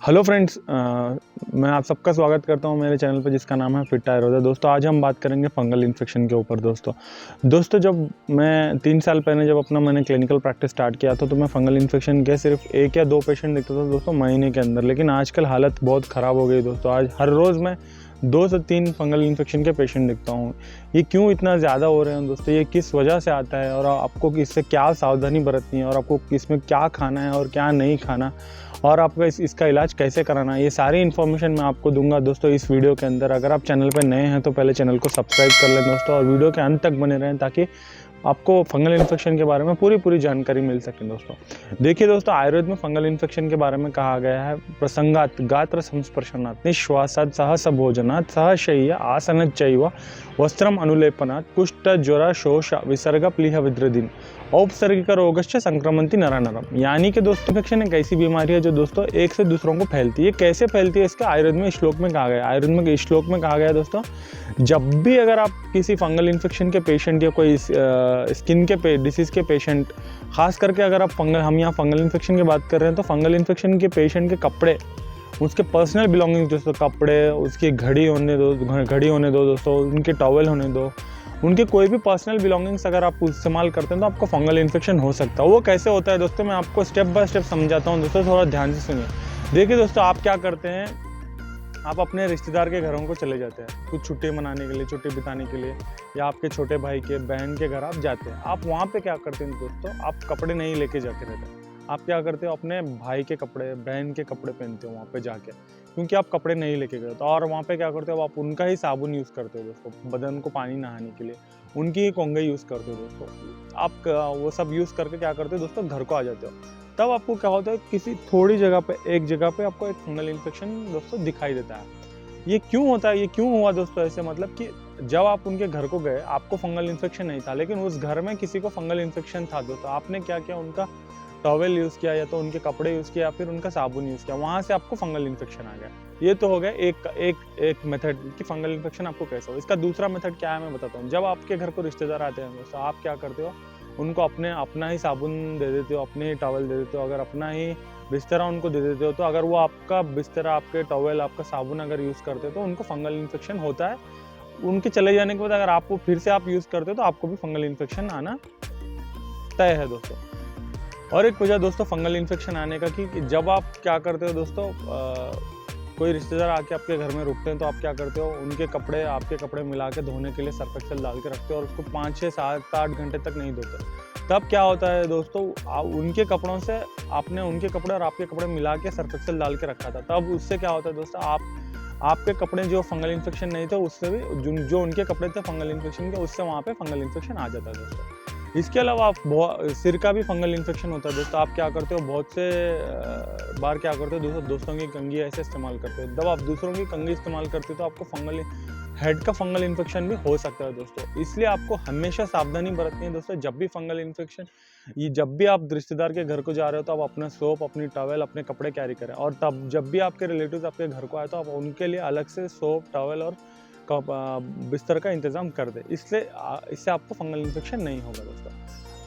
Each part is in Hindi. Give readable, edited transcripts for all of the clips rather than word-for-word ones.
हेलो फ्रेंड्स, मैं आप सबका स्वागत करता हूं मेरे चैनल पर जिसका नाम है फिट आयुर्वेदा। दोस्तों आज हम बात करेंगे फंगल इन्फेक्शन के ऊपर। दोस्तों जब मैं 3 साल पहले जब मैंने क्लिनिकल प्रैक्टिस स्टार्ट किया था तो मैं फंगल इन्फेक्शन के सिर्फ 1 या 2 पेशेंट देखता था दोस्तों महीने के अंदर। लेकिन आजकल हालत बहुत ख़राब हो गई दोस्तों। आज हर रोज़ मैं 2 से 3 फंगल इन्फेक्शन के पेशेंट देखता हूँ। ये क्यों इतना ज़्यादा हो रहे हैं दोस्तों, ये किस वजह से आता है और आपको इससे क्या सावधानी बरतनी है और आपको इसमें क्या खाना है और क्या नहीं खाना और आपको इसका इलाज कैसे कराना है, ये सारी इन्फॉर्मेशन मैं आपको दूंगा दोस्तों इस वीडियो के अंदर। अगर आप चैनल पर नए हैं तो पहले चैनल को सब्सक्राइब कर लें दोस्तों और वीडियो के अंत तक बने रहें ताकि आपको फंगल इन्फेक्शन के बारे में पूरी जानकारी मिल सके। दोस्तों देखिए दोस्तों, आयुर्वेद में फंगल इन्फेक्शन के बारे में कहा गया है प्रसंगात गात्र संस्पर्शनात् निश्वासात् सहस भोजनात् सहशय्या आसनात् चैव वस्त्रम अनुलेपनात् कुष्ठ ज्वर शोष विसर्ग प्लीह विद्रदिन औपसर्गिक रोगश्च संक्रमंति नरा नरम। यानी कि दोस्तों इन्फेक्शन एक ऐसी बीमारी है जो दोस्तों एक से दूसरों को फैलती है। कैसे फैलती है इसका आयुर्वेद में श्लोक में कहा गया है। आयुर्वेद में श्लोक में कहा गया है दोस्तों, जब भी अगर आप किसी फंगल इन्फेक्शन के पेशेंट या कोई स्किन के डिसीज़ के पेशेंट, खास करके अगर आप हम यहाँ फंगल इन्फेक्शन की बात कर रहे हैं तो फंगल इन्फेक्शन के पेशेंट के कपड़े, उसके पर्सनल बिलोंगिंग्स दोस्तों, कपड़े, उसकी घड़ी होने दो दोस्तों, उनके टॉवल होने दो, उनके कोई भी पर्सनल बिलोंगिंग्स अगर आप इस्तेमाल करते हैं तो आपको फंगल इन्फेक्शन हो सकता है। वो कैसे होता है दोस्तों, मैं आपको स्टेप बाय स्टेप समझाता हूँ दोस्तों, थोड़ा ध्यान से सुनिए। देखिए दोस्तों, आप क्या करते हैं, आप अपने रिश्तेदार के घरों को चले जाते हैं कुछ छुट्टी मनाने के लिए, छुट्टी बिताने के लिए, या आपके छोटे भाई के बहन के घर आप जाते हैं। आप वहाँ पे क्या करते हैं दोस्तों, आप कपड़े नहीं लेके जाके रहते। आप क्या करते हो, अपने भाई के कपड़े, बहन के कपड़े पहनते हो वहाँ पे जाके, क्योंकि आप कपड़े नहीं लेके गए। तो और वहाँ पे क्या करते हो, आप उनका ही साबुन यूज़ करते हो दोस्तों, बदन को पानी नहाने के लिए उनकी ही कोंगे यूज़ करते हो दोस्तों। आप वो सब यूज़ करके क्या करते हो दोस्तों, घर को आ जाते हो। तब आपको क्या होता है, किसी थोड़ी जगह पे, एक जगह पे आपको एक फंगल इन्फेक्शन दोस्तों दिखाई देता है। ये क्यों होता है, ये क्यों हुआ दोस्तों ऐसे, मतलब कि जब आप उनके घर को गए आपको फंगल इन्फेक्शन नहीं था, लेकिन उस घर में किसी को फंगल इन्फेक्शन था दोस्तों। आपने क्या किया, उनका टॉवेल यूज़ किया या तो उनके कपड़े यूज़ किया या फिर उनका साबुन यूज़ किया, वहाँ से आपको फंगल इन्फेक्शन आ गया। ये तो हो गया एक मेथड कि फंगल इन्फेक्शन आपको कैसे हो। इसका दूसरा मेथड क्या है मैं बताता हूँ। जब आपके घर को रिश्तेदार आते हैं दोस्तों, आप क्या करते हो, उनको अपना ही साबुन दे देते हो, अपने ही टॉवेल दे देते हो, अगर अपना ही बिस्तरा उनको दे देते हो, तो अगर वो आपका बिस्तरा, आपके टॉवेल, आपका साबुन अगर यूज़ करते हो तो उनको फंगल इन्फेक्शन होता है। उनके चले जाने के बाद अगर आपको फिर से आप यूज़ करते हो तो आपको भी फंगल इन्फेक्शन आना तय है दोस्तों। और एक वजह दोस्तों फंगल इन्फेक्शन आने का कि जब आप क्या करते हो दोस्तों, कोई रिश्तेदार आके आपके घर में रुकते हैं तो आप क्या करते हो, उनके कपड़े आपके कपड़े मिला के धोने के लिए सर्फ एक्सेल डाल के रखते हो और उसको 5, 6, 7, 8 घंटे तक नहीं धोते। तब क्या होता है दोस्तों, उनके कपड़ों से आपने उनके कपड़े और आपके कपड़े मिला के सर्फ एक्सेल डाल के रखा था, तब उससे क्या होता है दोस्तों, आपके कपड़े जो फंगल इन्फेक्शन नहीं थे उससे भी जो उनके कपड़े थे फंगल इन्फेक्शन के, उससे वहाँ पे फंगल इन्फेक्शन आ जाता है दोस्तों। इसके अलावा आप सिर का भी फंगल इन्फेक्शन होता है दोस्तों। आप क्या करते हो, बहुत से बार क्या करते हो दोस्तों की कंघी ऐसे इस्तेमाल करते हो। जब आप दूसरों की कंघी इस्तेमाल करते हो तो आपको हेड का फंगल इन्फेक्शन भी हो सकता है दोस्तों। इसलिए आपको हमेशा सावधानी बरतनी है दोस्तों। जब भी फंगल इन्फेक्शन, ये जब भी आप रिश्तेदार के घर को जा रहे हो तो आप अपना सोप, अपनी टॉवेल, अपने कपड़े कैरी करें। और तब जब भी आपके रिलेटिव्स आपके घर को आए तो आप उनके लिए अलग से सोप, टॉवेल और बिस्तर का इंतज़ाम कर दे। इससे आपको फंगल इन्फेक्शन नहीं होगा दोस्तों।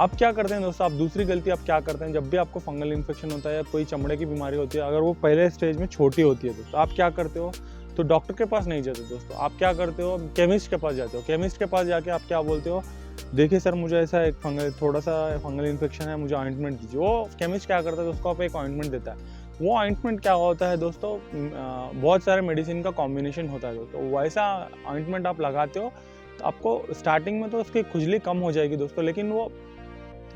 आप क्या करते हैं दोस्तों, आप दूसरी गलती आप क्या करते हैं, जब भी आपको फंगल इन्फेक्शन होता है या कोई चमड़े की बीमारी होती है, अगर वो पहले स्टेज में छोटी होती है दोस्तों, आप क्या करते हो, तो डॉक्टर के पास नहीं जाते दोस्तों। आप क्या करते हो, केमिस्ट के पास जाते हो। केमिस्ट के पास जाके आप क्या बोलते हो, देखिए सर मुझे ऐसा एक थोड़ा सा फंगल इन्फेक्शन है, मुझे ऑइंटमेंट दीजिए। वो केमिस्ट क्या करता है दोस्तों, आपको एक ऑइंटमेंट देता है। वो ऑइंटमेंट क्या होता है दोस्तों, बहुत सारे मेडिसिन का कॉम्बिनेशन होता है दोस्तों। वैसा ऑइंटमेंट आप लगाते हो तो आपको स्टार्टिंग में तो उसकी खुजली कम हो जाएगी दोस्तों, लेकिन वो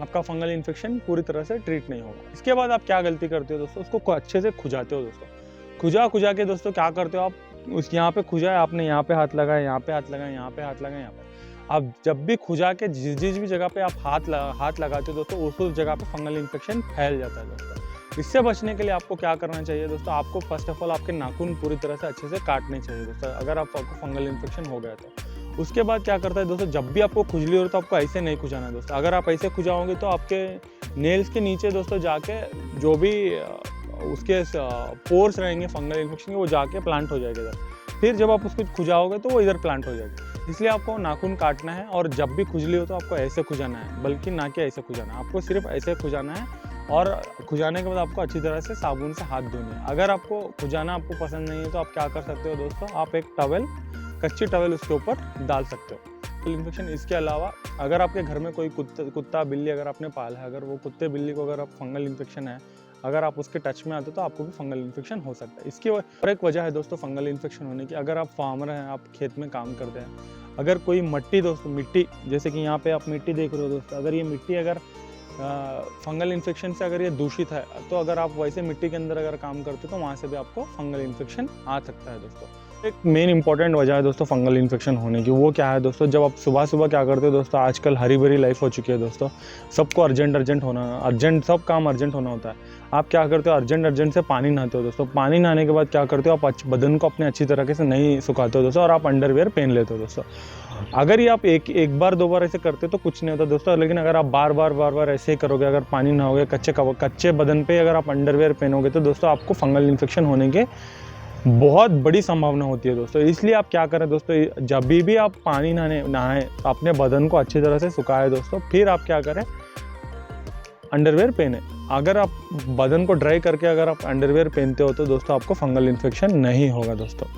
आपका फंगल इन्फेक्शन पूरी तरह से ट्रीट नहीं होगा। इसके बाद आप क्या गलती करते हो दोस्तों, उसको अच्छे से खुजाते हो दोस्तों। खुजा के दोस्तों क्या करते हो, आप उस यहाँ पे खुजा है आपने, यहाँ पे हाथ लगाया, यहाँ पे हाथ लगाया, यहाँ पे हाथ लगाया, यहाँ पे। आप जब भी खुजा के जिस भी जगह पे आप हाथ लगाते हो दोस्तों, उस जगह पे फंगल इन्फेक्शन फैल जाता है दोस्तों। इससे बचने के लिए आपको क्या करना चाहिए दोस्तों, आपको फर्स्ट ऑफ ऑल आपके नाखून पूरी तरह से अच्छे से काटने चाहिए दोस्तों, अगर आपको फंगल इन्फेक्शन हो गया तो। उसके बाद क्या करता है दोस्तों, जब भी आपको खुजली हो तो आपको ऐसे नहीं खुजाना है दोस्तों। अगर आप ऐसे खुजाओगे तो आपके नेल्स के नीचे दोस्तों जाके जो भी उसके पोर्स रहेंगे फंगल इन्फेक्शन के, वो जाके प्लांट हो जाएगा इधर। फिर जब आप उसको खुजाओगे तो वो इधर प्लांट हो जाएगा। इसलिए आपको नाखून काटना है और जब भी खुजली हो तो आपको ऐसे खुजाना है, बल्कि ना कि ऐसे खुजाना है। आपको सिर्फ ऐसे खुजाना है और खुजाने के बाद आपको अच्छी तरह से साबुन से हाथ धोने हैं। अगर आपको खुजाना आपको पसंद नहीं है तो आप क्या कर सकते हो दोस्तों, आप एक टॉवेल, कच्ची टॉवेल उसके ऊपर डाल सकते हो। इन्फेक्शन इसके अलावा अगर आपके घर में कोई कुत्ता बिल्ली अगर आपने पाला है, अगर वो कुत्ते बिल्ली को अगर आप फंगल इन्फेक्शन है, अगर आप उसके टच में आते हो तो आपको भी फंगल इन्फेक्शन हो सकता है। इसकी और एक वजह है दोस्तों फंगल इन्फेक्शन होने की। अगर आप फार्मर हैं, आप खेत में काम करते हैं, अगर कोई मिट्टी जैसे कि यहाँ पे आप मिट्टी देख रहे हो दोस्तों, अगर ये मिट्टी अगर फंगल इन्फेक्शन से अगर ये दूषित है, तो अगर आप वैसे मिट्टी के अंदर अगर काम करते हो तो वहाँ से भी आपको फंगल इन्फेक्शन आ सकता है दोस्तों। एक मेन इंपॉर्टेंट वजह है दोस्तों फंगल इन्फेक्शन होने की, वो क्या है दोस्तों, जब आप सुबह सुबह क्या करते हो दोस्तों, आजकल हरी भरी लाइफ हो चुकी है दोस्तों, सबको सब काम अर्जेंट होना होता है। आप क्या करते हो, अर्जेंट से पानी नहाते हो दोस्तों। पानी नहाने के बाद क्या करते हो, आप बदन को अपने अच्छी तरीके से नहीं सुखाते हो दोस्तों, और आप अंडरवियर पहन लेते हो दोस्तों। अगर ये आप एक बार दो बार ऐसे करते हो तो कुछ नहीं होता दोस्तों, लेकिन अगर आप बार बार ऐसे ही करोगे, अगर पानी नहाओगे, कच्चे बदन पे अगर आप अंडरवियर पहनोगे तो दोस्तों आपको फंगल इन्फेक्शन होने के बहुत बड़ी संभावना होती है दोस्तों। इसलिए आप क्या करें दोस्तों, जब भी आप पानी नहाएं अपने बदन को अच्छी तरह से सुखाएं दोस्तों, फिर आप क्या करें, अंडरवियर पहने। अगर आप बदन को ड्राई करके अगर आप अंडरवियर पहनते हो तो दोस्तों आपको फंगल इन्फेक्शन नहीं होगा दोस्तों।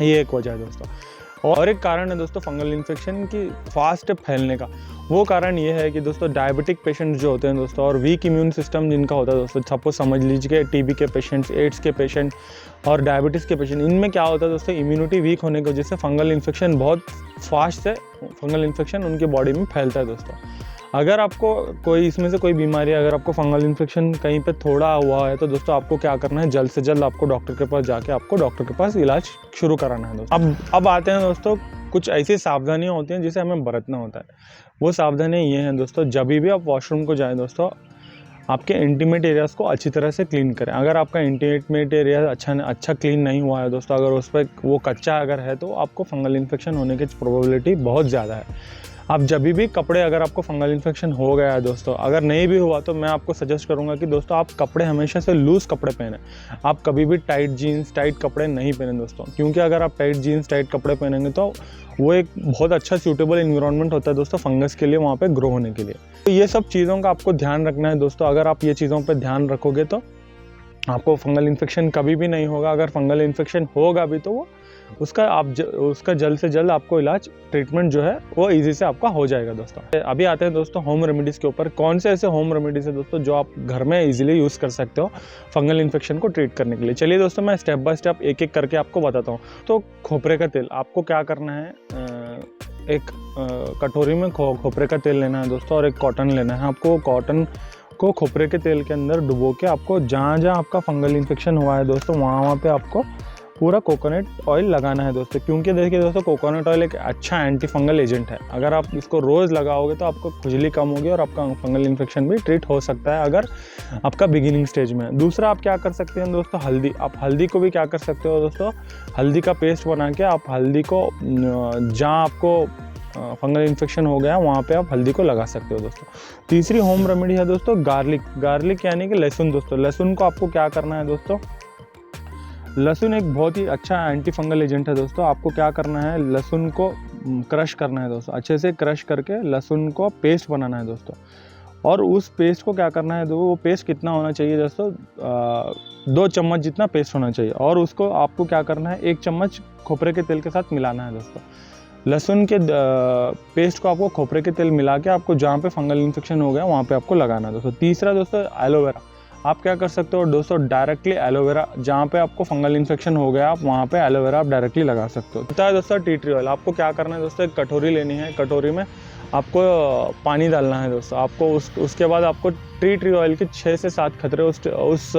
ये एक वजह है दोस्तों। और एक कारण है दोस्तों फंगल इन्फेक्शन की फास्ट फैलने का, वो कारण ये है कि दोस्तों डायबिटिक पेशेंट्स जो होते हैं दोस्तों, और वीक इम्यून सिस्टम जिनका होता है दोस्तों, सपोज समझ लीजिए टीबी के पेशेंट्स, एड्स के पेशेंट और डायबिटीज़ के पेशेंट, इनमें क्या होता है दोस्तों, इम्यूनिटी वीक होने की वजह से फंगल इन्फेक्शन बहुत फास्ट से फंगल इन्फेक्शन उनकी बॉडी में फैलता है दोस्तों। अगर आपको कोई इसमें से कोई बीमारी, अगर आपको फंगल इन्फेक्शन कहीं पे थोड़ा हुआ है तो दोस्तों आपको क्या करना है, जल्द से जल्द आपको डॉक्टर के पास जाके आपको डॉक्टर के पास इलाज शुरू कराना है दोस्तों। अब आते हैं दोस्तों, कुछ ऐसी सावधानियां होती हैं जिसे हमें बरतना होता है। वो सावधानियां ये हैं दोस्तों, जब भी आप वॉशरूम को जाएं दोस्तों, आपके इंटीमेट एरियाज़ को अच्छी तरह से क्लीन करें। अगर आपका इंटीमेट एरिया अच्छा क्लीन नहीं हुआ है दोस्तों, अगर उस पर वो कच्चा अगर है तो आपको फंगल इन्फेक्शन होने की प्रोबेबिलिटी बहुत ज़्यादा है। आप जब भी कपड़े, अगर आपको फंगल इन्फेक्शन हो गया है दोस्तों, अगर नहीं भी हुआ तो मैं आपको सजेस्ट करूंगा कि दोस्तों आप कपड़े हमेशा से लूज़ कपड़े पहने। आप कभी भी टाइट जीन्स, टाइट कपड़े नहीं पहने दोस्तों, क्योंकि अगर आप टाइट जीन्स, टाइट कपड़े पहनेंगे तो वो एक बहुत अच्छा सूटेबल इन्वायरमेंट होता है दोस्तों फंगस के लिए, वहाँ पे ग्रो होने के लिए। तो ये सब चीज़ों का आपको ध्यान रखना है दोस्तों। अगर आप ये चीज़ों पर ध्यान रखोगे तो आपको फंगल इन्फेक्शन कभी भी नहीं होगा। अगर फंगल इन्फेक्शन होगा भी तो वो उसका जल्द से जल्द आपको इलाज, ट्रीटमेंट जो है वो इजी से आपका हो जाएगा दोस्तों। अभी आते हैं दोस्तों होम रेमेडीज़ के ऊपर। कौन से ऐसे होम रेमेडीज़ है दोस्तों जो आप घर में इजीली यूज़ कर सकते हो फंगल इन्फेक्शन को ट्रीट करने के लिए। चलिए दोस्तों, मैं स्टेप बाय स्टेप एक एक करके आपको बताता हूँ। तो खोपरे का तेल, आपको क्या करना है, एक कटोरी में खोपरे का तेल लेना है दोस्तों, और एक कॉटन लेना है। आपको कॉटन को खोपरे के तेल के अंदर डुबो के आपको जहाँ जहाँ आपका फंगल इन्फेक्शन हुआ है दोस्तों, वहाँ पे आपको पूरा कोकोनट ऑयल लगाना है दोस्तों। क्योंकि देखिए दोस्तों, कोकोनट ऑयल एक अच्छा एंटी फंगल एजेंट है। अगर आप इसको रोज़ लगाओगे तो आपको खुजली कम होगी और आपका फंगल इन्फेक्शन भी ट्रीट हो सकता है अगर आपका बिगिनिंग स्टेज में है। दूसरा आप क्या कर सकते हैं दोस्तों, हल्दी। आप हल्दी को भी क्या कर सकते हो दोस्तों, हल्दी का पेस्ट बना के आप हल्दी को जहाँ आपको फंगल इन्फेक्शन हो गया वहाँ पे आप हल्दी को लगा सकते हो दोस्तों। तीसरी होम रेमेडी है दोस्तों गार्लिक यानी कि लहसुन दोस्तों। लहसुन को आपको क्या करना है दोस्तों, लहसुन एक बहुत ही अच्छा एंटी फंगल एजेंट है दोस्तों। आपको क्या करना है, लहसुन को क्रश करना है दोस्तों, अच्छे से क्रश करके लहसुन को पेस्ट बनाना है दोस्तों। और उस पेस्ट को क्या करना है, वो पेस्ट कितना होना चाहिए दोस्तों, 2 चम्मच जितना पेस्ट होना चाहिए। और उसको आपको क्या करना है, 1 चम्मच खोपरे के तेल के साथ मिलाना है दोस्तों। लहसुन के पेस्ट को आपको खोपरे के तेल मिला के आपको जहाँ पे फंगल इन्फेक्शन हो गया वहाँ पे आपको लगाना है दोस्तों। तीसरा दोस्तों एलोवेरा। आप क्या कर सकते हो दोस्तों, डायरेक्टली एलोवेरा जहाँ पे आपको फंगल इन्फेक्शन हो गया आप वहाँ पे एलोवेरा आप डायरेक्टली लगा सकते हो। होता है दोस्तों टी ट्री ऑयल। आपको क्या करना है दोस्तों, एक कटोरी लेनी है, कटोरी में आपको पानी डालना है दोस्तों। आपको उसके बाद आपको टी ट्री ऑयल के 6 से 7 खतरे उस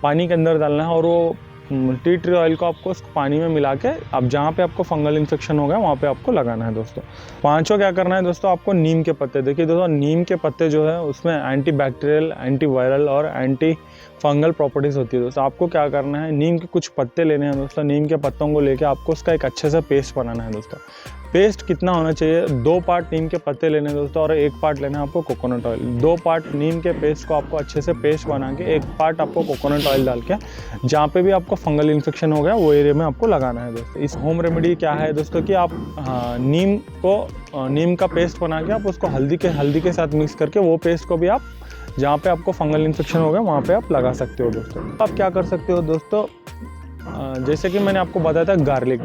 पानी के अंदर डालना है, और वो टी ट्री ऑयल को आपको उस पानी में मिला के आप जहाँ पे आपको फंगल इन्फेक्शन हो गया वहाँ पे आपको लगाना है दोस्तों। पांचों क्या करना है दोस्तों, आपको नीम के पत्ते। देखिए दोस्तों, नीम के पत्ते जो है उसमें एंटी बैक्टीरियल, एंटी वायरल और एंटी फंगल प्रॉपर्टीज़ होती है दोस्तों। आपको क्या करना है, नीम के कुछ पत्ते लेने हैं दोस्तों। नीम के पत्तों को लेके आपको उसका एक अच्छे से पेस्ट बनाना है दोस्तों। पेस्ट कितना होना चाहिए, 2 पार्ट नीम के पत्ते लेने हैं दोस्तों और 1 पार्ट लेना है आपको कोकोनट ऑयल। 2 पार्ट नीम के पेस्ट को आपको अच्छे से पेस्ट बना के 1 पार्ट आपको कोकोनट ऑयल डाल के जहाँ पे भी आपको फंगल इन्फेक्शन हो गया वो एरिया में आपको लगाना है दोस्तों। इस होम रेमेडी क्या है दोस्तों कि आप नीम का पेस्ट बना के आप उसको हल्दी के साथ मिक्स करके वो पेस्ट को भी आप जहाँ पे आपको फंगल इन्फेक्शन हो गया वहाँ पे आप लगा सकते हो दोस्तों। आप क्या कर सकते हो दोस्तों, जैसे कि मैंने आपको बताया था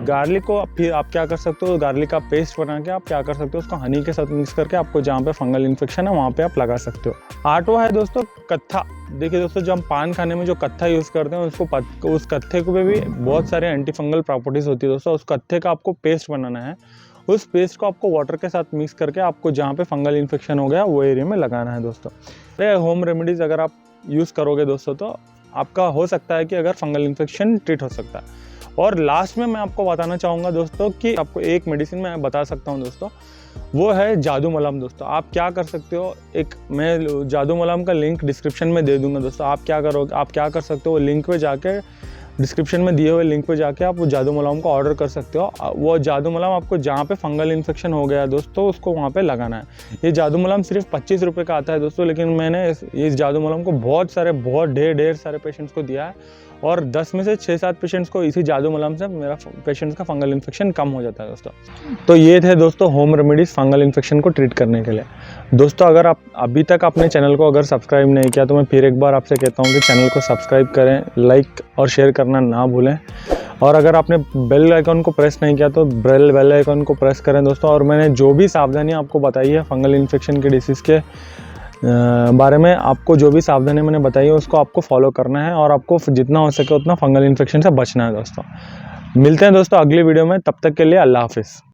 गार्लिक को फिर आप क्या कर सकते हो, गार्लिक का पेस्ट बना के आप क्या कर सकते हो, उसको हनी के साथ मिक्स करके आपको जहाँ पे फंगल इन्फेक्शन है वहाँ पे आप लगा सकते हो। आठवां है दोस्तों कत्था। देखिए दोस्तों, जब हम पान खाने में जो कत्था यूज़ करते हैं उस कत्थे को भी बहुत सारे एंटी फंगल प्रॉपर्टीज़ होती है दोस्तों। उस कत्थे का आपको पेस्ट बनाना है, उस पेस्ट को आपको वाटर के साथ मिक्स करके आपको जहाँ पे फंगल इन्फेक्शन हो गया वो एरिया में लगाना है दोस्तों। ये होम रेमेडीज़ अगर आप यूज़ करोगे दोस्तों तो आपका हो सकता है कि अगर फंगल इन्फेक्शन ट्रीट हो सकता है। और लास्ट में मैं आपको बताना चाहूँगा दोस्तों कि आपको एक मेडिसिन मैं बता सकता हूँ दोस्तों, वो है जादू मलहम दोस्तों। आप क्या कर सकते हो, मैं जादू मलहम का लिंक डिस्क्रिप्शन में दे दूँगा दोस्तों। आप क्या कर सकते हो, लिंक पे जाके डिस्क्रिप्शन में दिए हुए लिंक पे जाके आप वो जादू मलहम को ऑर्डर कर सकते हो। वो जादू मलहम आपको जहाँ पे फंगल इन्फेक्शन हो गया है दोस्तों उसको वहाँ पे लगाना है। ये जादू मलहम सिर्फ 25 रुपये का आता है दोस्तों, लेकिन मैंने इस जादू मलहम को बहुत ढेर सारे पेशेंट्स को दिया है और 10 में से 6-7 पेशेंट्स को इसी जादू मलहम से मेरा पेशेंट्स का फंगल इन्फेक्शन कम हो जाता है दोस्तों। तो ये थे दोस्तों होम रेमेडीज़ फंगल इन्फेक्शन को ट्रीट करने के लिए। दोस्तों अगर आप अभी तक अपने चैनल को अगर सब्सक्राइब नहीं किया तो मैं फिर एक बार आपसे कहता हूँ कि चैनल को सब्सक्राइब करें, लाइक और शेयर करना ना भूलें। और अगर आपने बेल आइकन को प्रेस नहीं किया तो बेल आइकन को प्रेस करें दोस्तों। और मैंने जो भी सावधानी आपको बताई है फंगल इन्फेक्शन के डिसीज़ के बारे में, आपको जो भी सावधानी मैंने बताई है उसको आपको फॉलो करना है और आपको जितना हो सके उतना फंगल इन्फेक्शन से बचना है दोस्तों। मिलते हैं दोस्तों अगली वीडियो में, तब तक के लिए अल्लाह हाफिज़।